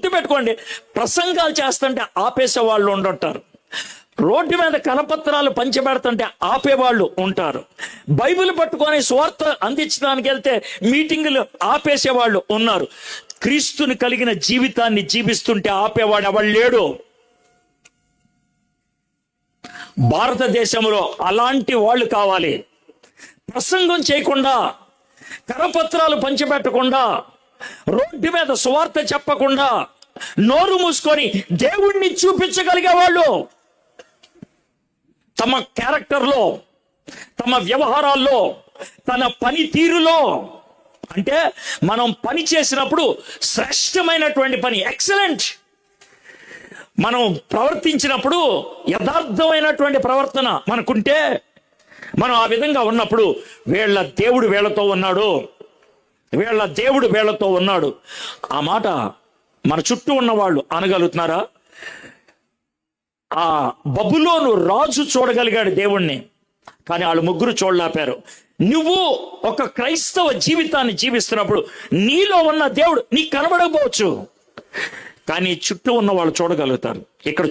గుర్తుపెట్టుకోండి, ప్రసంగాలు చేస్తుంటే ఆపేసే వాళ్ళు ఉండుంటారు, రోడ్డు మీద కరపత్రాలు పంచిపెడుతుంటే ఆపేవాళ్ళు ఉంటారు, బైబిల్ పట్టుకొని స్వార్థ అందించడానికి వెళ్తే మీటింగులు ఆపేసేవాళ్ళు ఉన్నారు. క్రీస్తుని కలిగిన జీవితాన్ని జీవిస్తుంటే ఆపేవాడు ఎవడు లేడు. భారతదేశంలో అలాంటి వాళ్ళు కావాలి. ప్రసంగం చేయకుండా, కరపత్రాలు పంచిపెట్టకుండా, రోడ్డు మీద సువార్త చెప్పకుండా, నోరు మూసుకొని దేవుణ్ణి చూపించగలిగే వాళ్ళు తమ క్యారెక్టర్లో, తమ వ్యవహారాల్లో, తన పనితీరులో, అంటే మనం పని చేసినప్పుడు శ్రేష్టమైనటువంటి పని, ఎక్సలెంట్, మనం ప్రవర్తించినప్పుడు యథార్థమైనటువంటి ప్రవర్తన మనకుంటే, మనం ఆ విధంగా ఉన్నప్పుడు వీళ్ళ దేవుడు వీళ్ళతో ఉన్నాడు, వీళ్ళ దేవుడు వీళ్ళతో ఉన్నాడు. ఆ మాట మన చుట్టూ ఉన్నవాళ్ళు అనగలుగుతున్నారా? ఆ బబులోను రాజు చూడగలిగాడు దేవుణ్ణి, కానీ వాళ్ళు ముగ్గురు చూడలేపారు. నువ్వు ఒక క్రైస్తవ జీవితాన్ని జీవిస్తున్నప్పుడు నీలో ఉన్న దేవుడు నీకు కనబడకపోవచ్చు, కానీ చుట్టూ ఉన్న వాళ్ళు చూడగలుగుతారు. ఇక్కడ